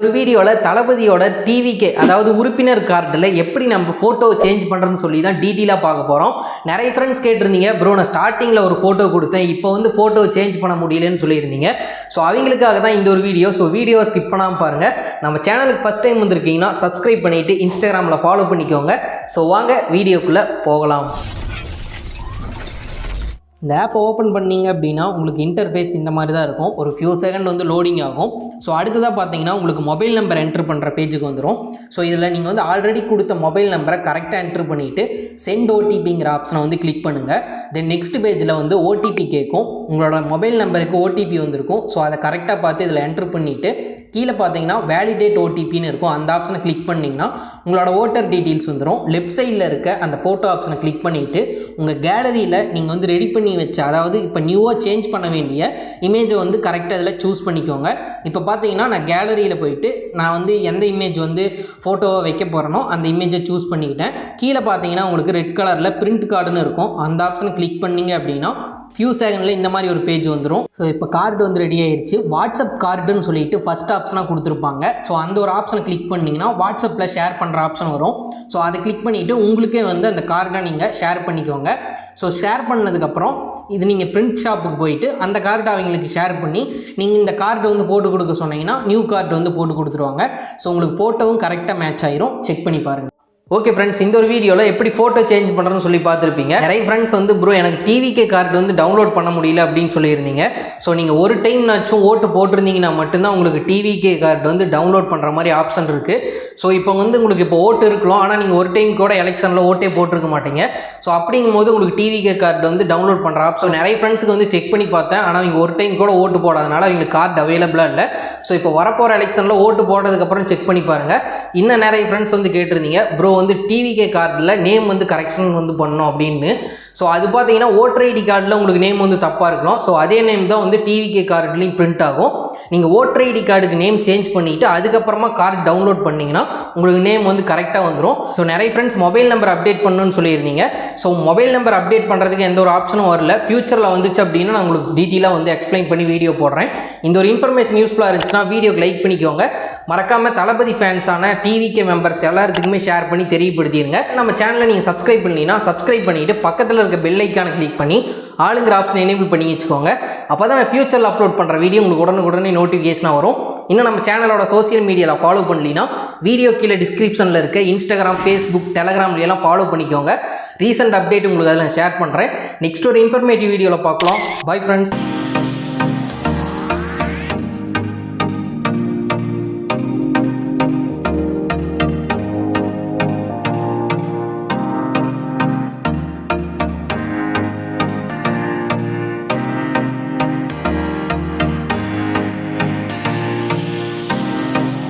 ஒரு வீடியோவில் தளபதியோட டிவிக்கு அதாவது உறுப்பினர் கார்டில் எப்படி நம்ம ஃபோட்டோ சேஞ்ச் பண்ணுறதுன்னு சொல்லி தான் டீட்டெயிலாக பார்க்க போகிறோம். நிறைய ஃப்ரெண்ட்ஸ் கேட்டிருந்தீங்க, ப்ரோ நான் ஸ்டார்டிங்கில் ஒரு ஃபோட்டோ கொடுத்தேன், இப்போ வந்து ஃபோட்டோ சேஞ்ச் பண்ண முடியலன்னு சொல்லியிருந்தீங்க. ஸோ அவங்களுக்காக தான் இந்த ஒரு வீடியோ. ஸோ வீடியோவை ஸ்கிப் பண்ணாமல் பாருங்கள். நம்ம சேனலுக்கு ஃபஸ்ட் டைம் வந்திருக்கீங்கன்னா சப்ஸ்கிரைப் பண்ணிவிட்டு இன்ஸ்டாகிராமில் ஃபாலோ பண்ணிக்கோங்க. ஸோ வாங்க வீடியோக்குள்ளே போகலாம். இந்த ஆப்பை ஓப்பன் பண்ணிங்க அப்படின்னா உங்களுக்கு இன்டர்ஃபேஸ் இந்த மாதிரி தான் இருக்கும். ஒரு ஃபியூ செகண்ட் வந்து லோடிங் ஆகும். ஸோ அடுத்ததாக பார்த்தீங்கன்னா உங்களுக்கு மொபைல் நம்பர் என்ட்ரு பண்ணுற பேஜுக்கு வந்துடும். ஸோ இதில் நீங்கள் வந்து ஆல்ரெடி கொடுத்த மொபைல் நம்பரை கரெக்டாக என்ட்ரு பண்ணிவிட்டு சென்ட் ஓடிபிங்கிற ஆப்ஷனை வந்து கிளிக் பண்ணுங்கள். தென் நெக்ஸ்ட் பேஜில் வந்து ஓடிபி கேட்கும். உங்களோட மொபைல் நம்பருக்கு ஓடிபி வந்திருக்கும். ஸோ அதை கரெக்டாக பார்த்து இதில் என்ட்ரு பண்ணிவிட்டு கீழே பார்த்தீங்கன்னா வேலிடேட் ஓடிபின்னு இருக்கும். அந்த ஆப்ஷனை கிளிக் பண்ணிங்கன்னா உங்களோட ஓட்டர் டீட்டெயில்ஸ் வந்துடும். லெஃப்ட் சைடில் இருக்க அந்த ஃபோட்டோ ஆப்ஷனை கிளிக் பண்ணிவிட்டு உங்கள் கேலரியில் நீங்கள் வந்து ரெடி பண்ணி வச்ச, அதாவது இப்போ நியூவாக சேஞ்ச் பண்ண வேண்டிய இமேஜை வந்து கரெக்டாக இதில் சூஸ் பண்ணிக்கோங்க. இப்போ பார்த்தீங்கன்னா நான் கேலரியில் போயிட்டு நான் வந்து எந்த இமேஜ் வந்து ஃபோட்டோவை வைக்க போகிறேனோ அந்த இமேஜை சூஸ் பண்ணிக்கிட்டேன். கீழே பார்த்தீங்கன்னா உங்களுக்கு ரெட் கலரில் பிரிண்ட் கார்டுன்னு இருக்கும். அந்த ஆப்ஷனை கிளிக் பண்ணிங்க அப்படின்னா ஃபியூ செகண்டில் இந்த மாதிரி ஒரு பேஜ் வந்துடும். ஸோ இப்போ கார்டு வந்து ரெடி ஆயிடுச்சு. வாட்ஸ்அப் கார்டுன்னு சொல்லிட்டு ஃபஸ்ட் ஆப்ஷனாக கொடுத்துருப்பாங்க. ஸோ அந்த ஒரு ஆப்ஷனை கிளிக் பண்ணிங்கன்னா வாட்ஸ்அப்பில் ஷேர் பண்ணுற ஆப்ஷன் வரும். ஸோ அதை கிளிக் பண்ணிவிட்டு உங்களுக்கே வந்து அந்த கார்டை நீங்கள் ஷேர் பண்ணிக்கோங்க. ஸோ ஷேர் பண்ணதுக்கப்புறம் இது நீங்கள் பிரிண்ட் ஷாப்புக்கு போயிட்டு அந்த கார்டை அவங்களுக்கு ஷேர் பண்ணி நீங்கள் இந்த கார்டு வந்து போட்டு கொடுக்க சொன்னீங்கன்னா நியூ கார்டு வந்து போட்டு கொடுத்துருவாங்க. ஸோ உங்களுக்கு ஃபோட்டோவும் கரெக்டாக மேட்ச் ஆயிரும். செக் பண்ணி பாருங்கள். ஓகே ஃப்ரெண்ட்ஸ், இந்த ஒரு வீடியோவில் எப்படி ஃபோட்டோ சேஞ்ச் பண்ணுறதுன்னு சொல்லி பார்த்துருப்பீங்க. நிறைய ஃப்ரெண்ட்ஸ் வந்து ப்ரோ எனக்கு டிவிகே கார்டு வந்து டவுன்லோட் பண்ண முடியல அப்படின்னு சொல்லியிருந்தீங்க. ஸோ நீங்கள் ஒரு டைம்னாச்சும் ஓட்டு போட்டிருந்தீங்கன்னா மட்டும்தான் உங்களுக்கு டிவிகே கார்டு வந்து டவுன்லோட் பண்ணுற மாதிரி ஆப்ஷன் இருக்குது. ஸோ இப்போ வந்து உங்களுக்கு இப்போ ஓட்டு இருக்கலாம், ஆனால் நீங்கள் ஒரு டைம் கூட எலெக்ஷனில் ஓட்டே போட்டிருக்க மாட்டீங்க. ஸோ அப்படிங்கும்போது உங்களுக்கு டிவிகே கார்டு வந்து டவுன்லோட் பண்ணுற ஆப்ஷன் நிறைய ஃப்ரெண்ட்ஸுக்கு வந்து செக் பண்ணி பார்த்தேன். ஆனால் அவங்க ஒரு டைம் கூட ஓட்டு போடாதனால அவங்களுக்கு கார்டு அவைலபிளாக இல்லை. ஸோ இப்போ வரப்போகிற எலெக்ஷனில் ஓட்டு போட்டதுக்கப்புறம் செக் பண்ணி பாருங்கள். இன்னும் நிறைய ஃப்ரெண்ட்ஸ் வந்து கேட்டிருந்தீங்க, ப்ரோ வந்து டிவிகே கார்டில் நேம் வந்து கரெக்ஷன் வந்து பண்ணணும் அப்படின்னு. ஸோ அது பார்த்தீங்கன்னா ஓட்டர் ஐடி கார்டில் உங்களுக்கு நேம் வந்து தப்பாக இருக்கணும். ஸோ அதே நேம் தான் வந்து டிவிகே கார்டுலேயும் பிரிண்ட் ஆகும். நீங்கள் ஓட்டர் ஐடி கார்டுக்கு நேம் சேஞ்ச் பண்ணிவிட்டு அதுக்கப்புறமா கார்டு டவுன்லோட் பண்ணிங்கன்னா உங்களுக்கு நேம் வந்து கரெக்டாக வந்துடும். ஸோ நிறைய ஃப்ரெண்ட்ஸ் மொபைல் நம்பர் அப்டேட் பண்ணணும்னு சொல்லியிருந்தீங்க. ஸோ மொபைல் நம்பர் அப்டேட் பண்ணுறதுக்கு எந்த ஒரு ஆப்ஷனும் வரல. ஃபியூச்சரில் வந்துச்சு அப்படின்னா நான் உங்களுக்கு டீட்டெயிலாக வந்து எக்ஸ்பிளைன் பண்ணி வீடியோ போடுறேன். இந்த ஒரு இன்ஃபர்மேஷன் யூஸ்ஃபுல்லாக இருந்துச்சுன்னா வீடியோக்கு லைக் பண்ணிக்கோங்க. மறக்காமல் தளபதி ஃபேன்ஸான டிவிகே மெம்பர்ஸ் எல்லாத்துக்குமே ஷேர் பண்ணி தெரியப்படுத்திடுங்க. நம்ம சேனலை நீங்கள் சப்ஸ்கிரைப் பண்ணிங்கன்னா சப்ஸ்கிரைப் பண்ணிவிட்டு பக்கத்தில் இருக்க பெல் ஐக்கானை கிளிக் பண்ணி ஆளுங்கிற ஆப்ஷனை எனேபிள் பண்ணி வச்சுக்கோங்க. அப்போ தான் நான் ஃபியூச்சரில் அப்லோட் பண்ணுற வீடியோ உங்களுக்கு உடனுக்குடனே நோட்டிஃபிகேஷனாக வரும். இன்னும் நம்ம சேனலோட சோசியல் மீடியாவில் ஃபாலோ பண்ணலினா வீடியோ கீழே டிஸ்கிரிப்ஷனில் இருக்க இன்ஸ்டாகிராம், ஃபேஸ்புக், டெலகிராம்லாம் ஃபாலோ பண்ணிக்கோங்க. ரீசெண்ட் அப்டேட் உங்களுக்கு அதில் ஷேர் பண்ணுறேன். நெக்ஸ்ட் ஒரு இன்ஃபர்மேட்டிவ் வீடியோவில் பார்க்கலாம். Bye friends.